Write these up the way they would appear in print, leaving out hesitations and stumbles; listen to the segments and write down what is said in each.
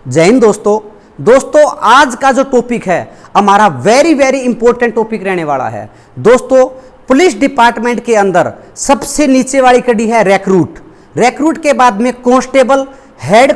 जय हिंद दोस्तों आज का जो टॉपिक है हमारा वेरी इंपॉर्टेंट टॉपिक रहने वाला है। दोस्तों पुलिस डिपार्टमेंट के अंदर सबसे नीचे वाली कड़ी है रिक्रूट के बाद में constable, head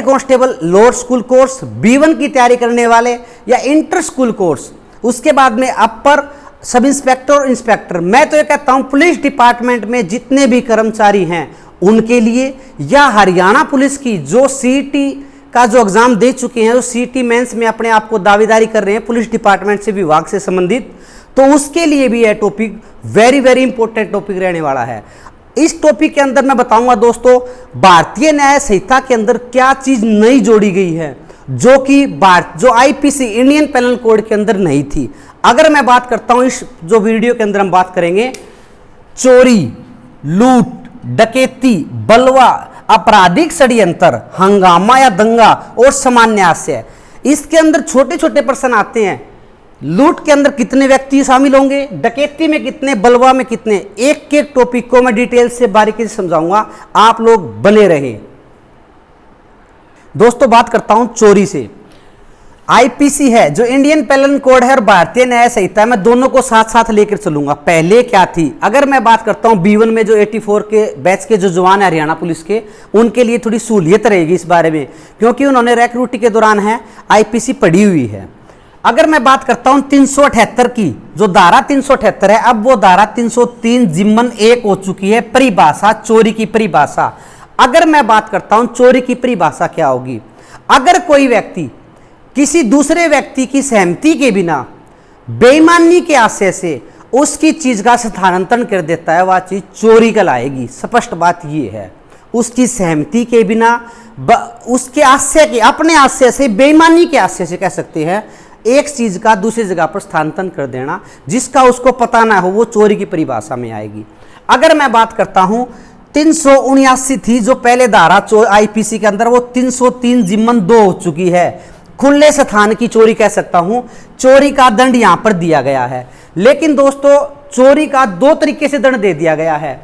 constable lower school course, B1 की तैयारी करने वाले या इंटर स्कूल कोर्स, उसके बाद में अपर सब इंस्पेक्टर और इंस्पेक्टर। मैं तो ये कहता हूं पुलिस डिपार्टमेंट में जितने भी कर्मचारी हैं उनके लिए, या हरियाणा पुलिस की जो सीईटी का जो एग्जाम दे चुके हैं, जो सीईटी मेंस में अपने आप को दावेदारी कर रहे हैं पुलिस डिपार्टमेंट से विभाग से संबंधित, तो उसके लिए भी यह टॉपिक वेरी इंपॉर्टेंट टॉपिक रहने वाला है। इस टॉपिक के अंदर मैं बताऊंगा दोस्तों भारतीय न्याय संहिता के अंदर क्या चीज नई जोड़ी गई है जो कि जो आईपीसी इंडियन पेनल कोड के अंदर नहीं थी। अगर मैं बात करता हूं, इस जो वीडियो के अंदर हम बात करेंगे चोरी, लूट, डकैती, बलवा, आपराधिक षड्यंत्र, हंगामा या दंगा और सामान्य आशय। इसके अंदर छोटे छोटे प्रश्न आते हैं। लूट के अंदर कितने व्यक्ति शामिल होंगे, डकैती में कितने, बलवा में कितने, एक एक टॉपिक को मैं डिटेल से बारीकी से समझाऊंगा, आप लोग बने रहें। दोस्तों बात करता हूं चोरी से। आईपीसी है जो इंडियन पेनल कोड है और भारतीय न्याय संहिता है, मैं दोनों को साथ साथ लेकर चलूंगा। पहले क्या थी, अगर मैं बात करता हूं B1 में जो 84 के बैच के जो जवान है हरियाणा पुलिस के, उनके लिए थोड़ी सहूलियत रहेगी इस बारे में, क्योंकि उन्होंने रिक्रूटिंग के दौरान है आईपीसी पढ़ी हुई है। अगर मैं बात करता हूं 378 की, जो धारा 378 है, अब वो धारा 303 जिम्मन 1 हो चुकी है, परिभाषा, चोरी की परिभाषा। अगर मैं बात करता हूं चोरी की परिभाषा क्या होगी, अगर कोई व्यक्ति किसी दूसरे व्यक्ति की सहमति के बिना बेईमानी के आशय से उसकी चीज का स्थानांतरण कर देता है, वह चीज चोरी कहलाएगी। स्पष्ट बात यह है, उसकी सहमति के बिना, उसके आशय के, अपने आशय से, बेईमानी के आशय से कह सकते हैं, एक चीज का दूसरी जगह पर स्थानांतरण कर देना जिसका उसको पता ना हो, वो चोरी की परिभाषा में आएगी। अगर मैं बात करता हूं 379 थी जो पहले धारा आईपीसी के अंदर, वो 303 जिम्मन 2 हो चुकी है, खुले स्थान की चोरी कह सकता हूं। चोरी का दंड यहां पर दिया गया है, लेकिन दोस्तों चोरी का दो तरीके से दंड दे दिया गया है।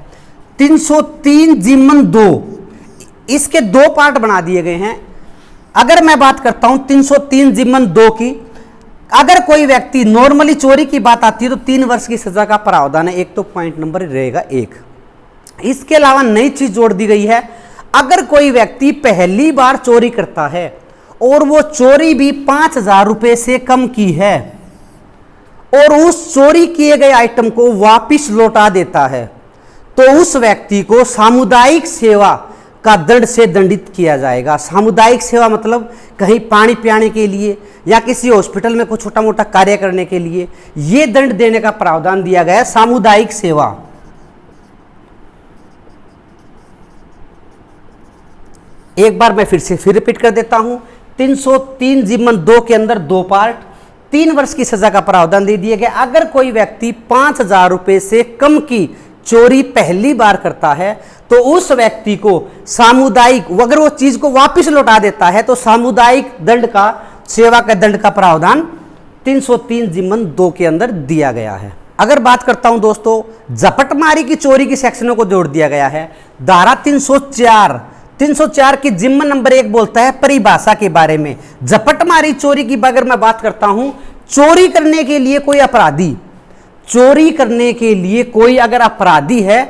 303 जिम्मन 2, इसके दो पार्ट बना दिए गए हैं। अगर मैं बात करता हूं 303 जिम्मन 2 की, अगर कोई व्यक्ति, नॉर्मली चोरी की बात आती है तो 3 वर्ष की सजा का प्रावधान है, एक तो पॉइंट नंबर रहेगा 1। इसके अलावा नई चीज जोड़ दी गई है, अगर कोई व्यक्ति पहली बार चोरी करता है और वो चोरी भी 5000 रुपए से कम की है और उस चोरी किए गए आइटम को वापस लौटा देता है, तो उस व्यक्ति को सामुदायिक सेवा का दंड से दंडित किया जाएगा। सामुदायिक सेवा मतलब कहीं पानी पियाने के लिए या किसी हॉस्पिटल में कुछ छोटा मोटा कार्य करने के लिए यह दंड देने का प्रावधान दिया गया है, सामुदायिक सेवा। एक बार मैं फिर रिपीट कर देता हूं, 303 जिम्मन 2 के अंदर दो पार्ट, 3 वर्ष की सजा का प्रावधान दे दिया गया। अगर कोई व्यक्ति 5000 रुपए से कम की चोरी पहली बार करता है तो उस व्यक्ति को सामुदायिक, अगर वो चीज को वापस लौटा देता है तो सामुदायिक दंड का, सेवा का दंड का प्रावधान 303 जिम्मन 2 के अंदर दिया गया है। अगर बात करता हूं दोस्तों झपटमारी की चोरी की सेक्शनों को जोड़ दिया गया है। धारा 304 की जिम्मन नंबर 1 बोलता है परिभाषा के बारे में। झपटमारी चोरी की अगर मैं बात करता हूं, चोरी करने के लिए कोई अपराधी, चोरी करने के लिए कोई अगर अपराधी है,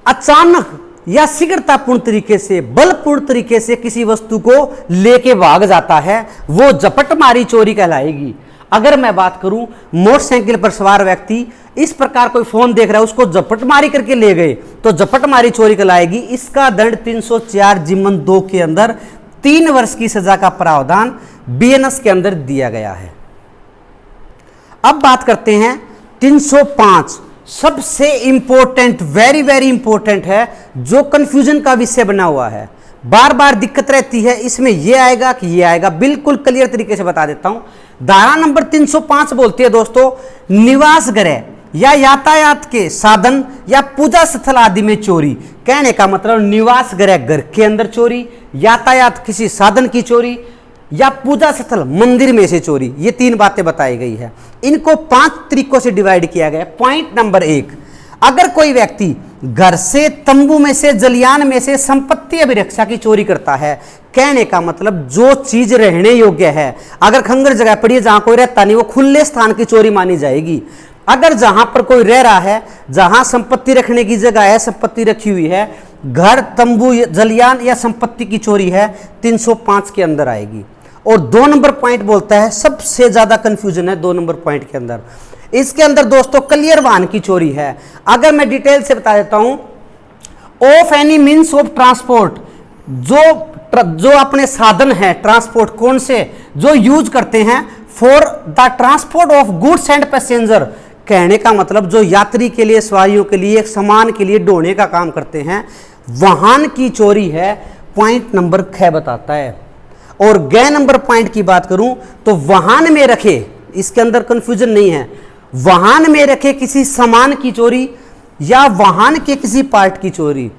अचानक या शीघ्रतापूर्ण तरीके से, बलपूर्ण तरीके से किसी वस्तु को लेके भाग जाता है, वो झपटमारी चोरी कहलाएगी। अगर मैं बात करूं मोटरसाइकिल पर सवार व्यक्ति इस प्रकार कोई फोन देख रहा है, उसको झपटमारी करके ले गए तो झपटमारी चोरी कहलाएगी। इसका दंड 304 जिम्मन 2 के अंदर 3 वर्ष की सजा का प्रावधान BNS के अंदर दिया गया है। अब बात करते हैं 305, सबसे इंपॉर्टेंट, वेरी इंपॉर्टेंट है, जो कंफ्यूजन का विषय बना हुआ है, बार बार दिक्कत रहती है, इसमें यह आएगा कि यह आएगा, बिल्कुल क्लियर तरीके से बता देता हूं। धारा नंबर 305 बोलती है दोस्तों निवास गृह या यातायात के साधन या पूजा स्थल आदि में चोरी। कहने का मतलब निवास गृह घर के अंदर चोरी, यातायात किसी साधन की चोरी, या पूजा स्थल मंदिर में से चोरी, ये 3 बातें बताई गई है। इनको 5 तरीकों से डिवाइड किया गया। पॉइंट नंबर 1, अगर कोई व्यक्ति घर से, तंबू में से, जलियान में से संपत्ति अभिरक्षा की चोरी करता है, कहने का मतलब जो चीज रहने योग्य है, अगर खंगर जगह पड़ी है जहां कोई रहता नहीं, वो खुले स्थान की चोरी मानी जाएगी। अगर जहां पर कोई रह रहा है, जहां संपत्ति रखने की जगह है, संपत्ति रखी हुई है, घर, तंबू, जलियान या संपत्ति की चोरी है, 305 के अंदर आएगी। और 2 नंबर पॉइंट बोलता है, सबसे ज्यादा कंफ्यूजन है 2 नंबर पॉइंट के अंदर। इसके अंदर दोस्तों क्लियर वाहन की चोरी है। अगर मैं डिटेल से बता देता हूं, of any means of transport, जो अपने साधन है ट्रांसपोर्ट, कौन से, जो यूज करते हैं for the transport of goods and passenger, कहने का मतलब जो यात्री के लिए, सवारियों के लिए, सामान के लिए ढोने का काम करते हैं, वाहन की चोरी है। पॉइंट नंबर 6 बताता है। और गै नंबर पॉइंट की बात करूं तो वाहन में रखे, इसके अंदर कंफ्यूजन नहीं है, वाहन में रखे किसी सामान की चोरी या वाहन के किसी पार्ट की चोरी।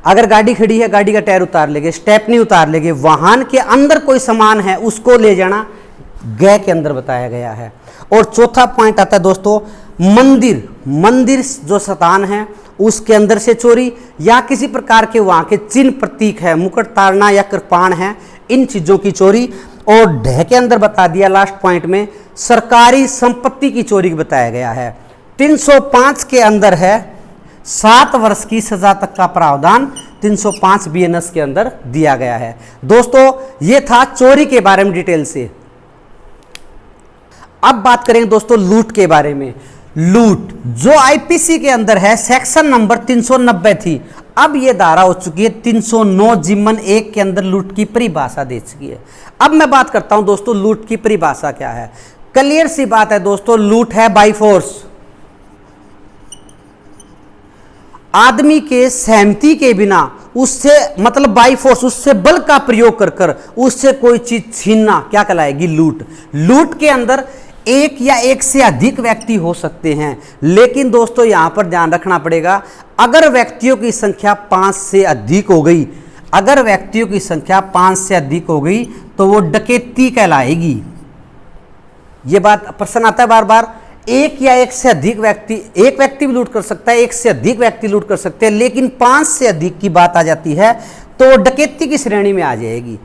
अगर गाड़ी खड़ी है, गाड़ी का टायर उतार लेंगे, स्टेपनी उतार लेंगे, वाहन के अंदर कोई सामान है उसको ले जाना गै के अंदर बताया गया है। और चौथा पॉइंट आता है दोस्तों, मंदिर जो स्थान है उसके अंदर से चोरी, या किसी प्रकार के वहां के चिन्ह प्रतीक है, मुकुट ताड़ना या कृपाण है, इन चीजों की चोरी। और ढ के अंदर बता दिया लास्ट पॉइंट में, सरकारी संपत्ति की चोरी बताया गया है। 305 के अंदर है 7 वर्ष की सजा तक का प्रावधान 305 BNS के अंदर दिया गया है। दोस्तों ये था चोरी के बारे में डिटेल से। अब बात करेंगे दोस्तों लूट के बारे में। लूट जो आईपीसी के अंदर है, सेक्शन नंबर 390 थी, अब ये धारा हो चुकी है 309 जिम्मन 1 के अंदर लूट की परिभाषा दे चुकी है। अब मैं बात करता हूं दोस्तों लूट की परिभाषा क्या है। क्लियर सी बात है दोस्तों, लूट है बाय फोर्स, आदमी के सहमति के बिना, उससे मतलब बाय फोर्स, उससे बल का प्रयोग कर कर उससे कोई चीज छीनना क्या कहलाएगी, लूट। लूट के अंदर एक या एक से अधिक व्यक्ति हो सकते हैं, लेकिन दोस्तों यहां पर ध्यान रखना पड़ेगा, अगर व्यक्तियों की संख्या 5 से अधिक हो गई, अगर व्यक्तियों की संख्या 5 से अधिक हो गई तो वो डकैती कहलाएगी। ये बात प्रश्न आता है बार बार, एक या एक से अधिक व्यक्ति, एक व्यक्ति भी लूट कर सकता है, एक से अधिक व्यक्ति लूट कर सकते हैं, लेकिन 5 से अधिक की बात आ जाती है तो डकैती की श्रेणी में आ जाएगी।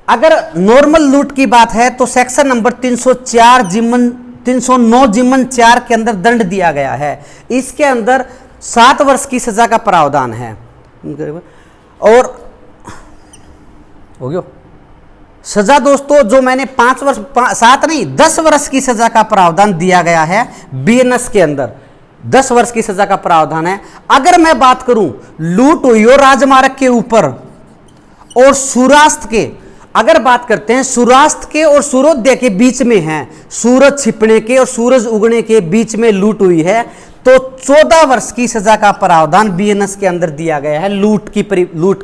अगर नॉर्मल लूट की बात है तो सेक्शन नंबर 309 जिम्मन 4 के अंदर दंड दिया गया है। इसके अंदर 7 वर्ष की सजा का प्रावधान है। और हो गया सजा दोस्तों, जो मैंने 5 वर्ष 7 नहीं 10 वर्ष की सजा का प्रावधान दिया गया है BNS के अंदर, 10 वर्ष की सजा का प्रावधान है। अगर मैं बात करूं लूट हुई हो राजमार्ग के ऊपर और सूर्यास्त के, अगर बात करते हैं सूर्यास्त के और सूर्योदय के बीच में है, सूरज छिपने के और सूरज उगने के बीच में लूट हुई है, तो 14 वर्ष की सजा का प्रावधान BNS के अंदर दिया गया है। लूट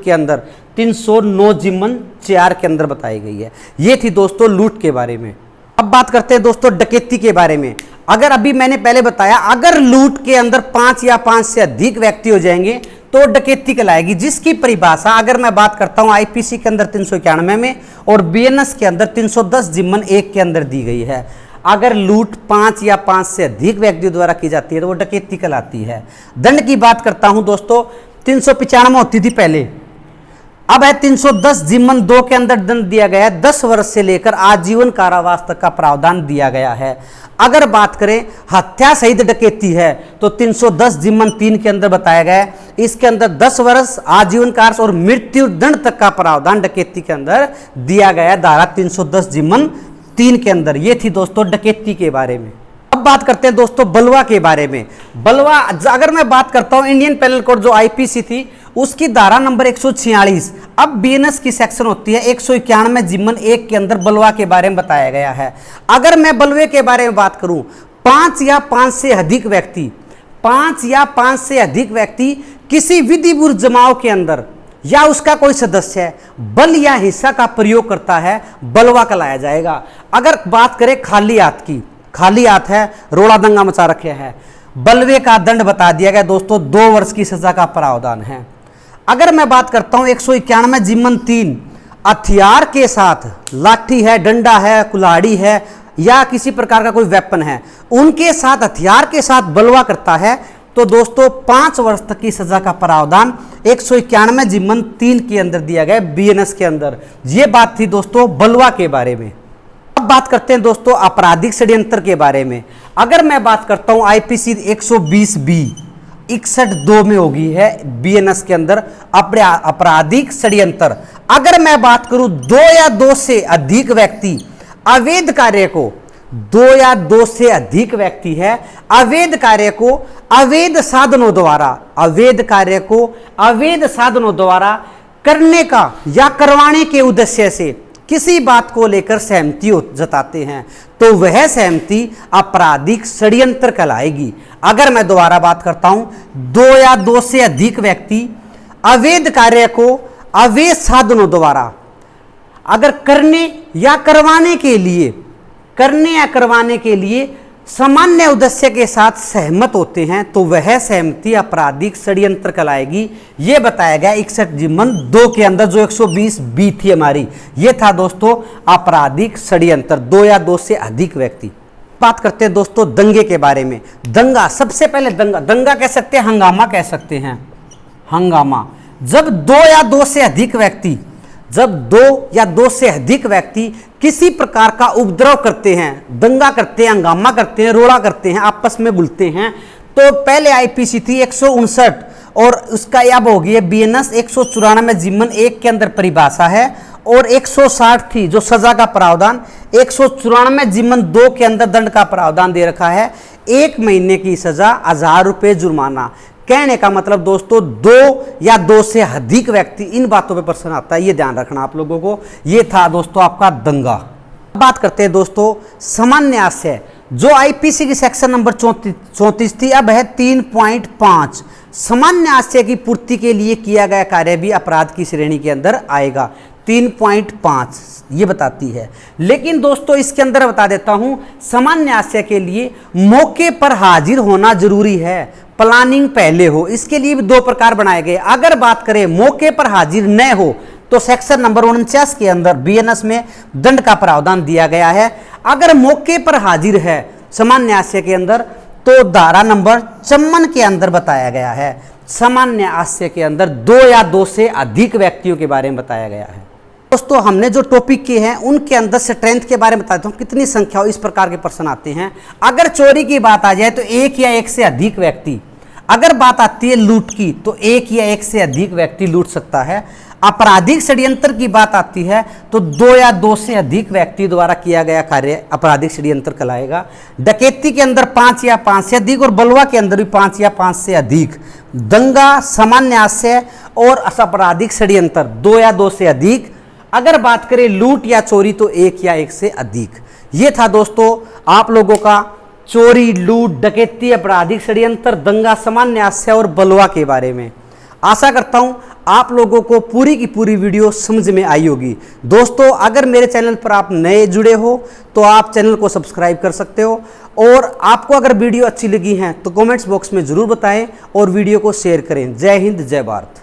के अंदर 309 जिम्मन 4 के अंदर बताई गई है। ये थी दोस्तों लूट के बारे में। अब बात करते हैं दोस्तों डकैती के बारे में। अगर अभी मैंने पहले बताया, अगर लूट के अंदर 5 या 5 से अधिक व्यक्ति हो जाएंगे तो डकैती कहलाएगी, जिसकी परिभाषा अगर मैं बात करता हूं आईपीसी के अंदर 391 में और BNS के अंदर 310 जिम्मन 1 के अंदर दी गई है। अगर लूट 5 या 5 से अधिक व्यक्तियों द्वारा की जाती है तो वो डकैती कहलाती है। दंड की बात करता हूं दोस्तों, 395 होती थी पहले, अब है 310 जिम्मन 2 के अंदर दंड दिया गया है, 10 वर्ष से लेकर आजीवन कारावास तक का प्रावधान दिया गया है। अगर बात करें हत्या सहित डकैती है तो 310 जिम्मन 3 के अंदर बताया गया है, इसके अंदर 10 वर्ष आजीवन कारावास और मृत्यु दंड तक का प्रावधान डकैती के अंदर दिया गया है, धारा 310 जिम्मन 3 के अंदर। ये थी दोस्तों डकैती के बारे में। अब बात करते हैं दोस्तों बलवा के बारे में। बलवा अगर मैं बात करता हूं इंडियन पेनल कोड जो आईपीसी थी उसकी धारा नंबर 146, अब BNS की सेक्शन होती है 191 जिम्मन 1 के अंदर बलवा के बारे में बताया गया है। अगर मैं बलवे के बारे में बात करूं, 5 या 5 से अधिक व्यक्ति, 5 या 5 से अधिक व्यक्ति किसी विधिपूर्ण जमाव के अंदर या उसका कोई सदस्य बल या हिस्सा का प्रयोग करता है, बलवा कहलाया जाएगा। अगर बात करें खाली हाथ की, खाली हाथ है, रोड़ा दंगा मचा रखे है, बलवे का दंड बता दिया गया दोस्तों, 2 वर्ष की सजा का प्रावधान है। अगर मैं बात करता हूं 191 जिम्मन 3, हथियार के साथ, लाठी है, डंडा है, कुल्हाड़ी है या किसी प्रकार का कोई वेपन है, उनके साथ हथियार के साथ बलवा करता है तो दोस्तों 5 वर्ष तक की सजा का प्रावधान 191 जिमन 3 के अंदर दिया गया बीएनएस के अंदर। ये बात थी दोस्तों बलवा के बारे में। अब बात करते हैं दोस्तों आपराधिक षड्यंत्र के बारे में। अगर मैं बात करता हूं आईपीसी 120B 61(2) में होगी है बीएनएस के अंदर आपराधिक षड्यंत्र। अगर मैं बात करूं 2 या 2 से अधिक व्यक्ति अवैध कार्य को, 2 या 2 से अधिक व्यक्ति है अवैध कार्य को अवैध साधनों द्वारा, अवैध कार्य को अवैध साधनों द्वारा करने का या करवाने के उद्देश्य से किसी बात को लेकर सहमति जताते हैं तो वह सहमति आपराधिक षड्यंत्र कहलाएगी। अगर मैं दोबारा बात करता हूं 2 या 2 से अधिक व्यक्ति अवैध कार्य को अवैध साधनों द्वारा अगर करने या करवाने के लिए सामान्य उद्देश्य के साथ सहमत होते हैं तो वह सहमति आपराधिक षड्यंत्र कहलाएगी। यह बताया गया 61 जिमन 2 के अंदर जो 120B थी हमारी। यह था दोस्तों आपराधिक षड्यंत्र, 2 या 2 से अधिक व्यक्ति। बात करते हैं दोस्तों दंगे के बारे में। दंगा, सबसे पहले दंगा कह सकते हैं, हंगामा कह सकते हैं। हंगामा जब 2 या 2 से अधिक व्यक्ति किसी प्रकार का उपद्रव करते हैं, दंगा करते हैं, हंगामा करते हैं, रोड़ा करते हैं, आपस में बुलते हैं, तो पहले आईपीसी थी 159 और उसका अब हो गई है बीएनएस 194 जिमन 1 के अंदर परिभाषा है, और 160 थी जो सजा का प्रावधान 194 जिमन 2 के अंदर दंड का प्रावधान दे रखा है 1 महीने की सजा, 1000 रुपये जुर्माना। कहने का मतलब दोस्तों 2 या 2 से अधिक व्यक्ति, इन बातों पे प्रश्न आता है, ये ध्यान रखना आप लोगों को। ये था दोस्तों आपका दंगा। बात करते हैं दोस्तों सामान्य आशय, जो आईपीसी की सेक्शन नंबर 34 थी अब है 3.5। सामान्य आशय की पूर्ति के लिए किया गया कार्य भी अपराध की श्रेणी के अंदर आएगा। 3.5 ये बताती है। लेकिन दोस्तों इसके अंदर बता देता हूं सामान्य आशय के लिए मौके पर हाजिर होना जरूरी है, प्लानिंग पहले हो। इसके लिए भी 2 प्रकार बनाए गए। अगर बात करें मौके पर हाजिर न हो तो सेक्शन नंबर 49 के अंदर बीएनएस में दंड का प्रावधान दिया गया है। अगर मौके पर हाजिर है सामान्य आशय के अंदर तो धारा नंबर 54 के अंदर बताया गया है। सामान्य आशय के अंदर 2 या 2 से अधिक व्यक्तियों के बारे में बताया गया है। दोस्तों हमने जो टॉपिक किए हैं उनके अंदर स्ट्रेंथ के बारे में बता देता हूं, कितनी संख्या हो, इस प्रकार के प्रश्न आते हैं। अगर चोरी की बात आ जाए तो 1 या 1 से अधिक व्यक्ति, अगर बात आती है लूट की तो 1 या 1 से अधिक व्यक्ति लूट सकता है। आपराधिक षड्यंत्र की बात आती है तो 2 या 2 से अधिक व्यक्ति द्वारा किया गया कार्य आपराधिक षड्यंत्र कहलाएगा। डकैती के अंदर 5 या 5 से अधिक और बलवा के अंदर भी 5 या 5 से अधिक। दंगा, सामान्य आशय और आपराधिक षड्यंत्र 2 या 2 से अधिक। अगर बात करें लूट या चोरी तो 1 या 1 से अधिक। ये था दोस्तों आप लोगों का चोरी, लूट, डकैती, आपराधिक षड्यंत्र, दंगा, सामान्य आशय और बलवा के बारे में। आशा करता हूं आप लोगों को पूरी की पूरी वीडियो समझ में आई होगी। दोस्तों अगर मेरे चैनल पर आप नए जुड़े हो तो आप चैनल को सब्सक्राइब कर सकते हो, और आपको अगर वीडियो अच्छी लगी है तो कमेंट्स बॉक्स में जरूर बताएं और वीडियो को शेयर करें। जय हिंद, जय भारत।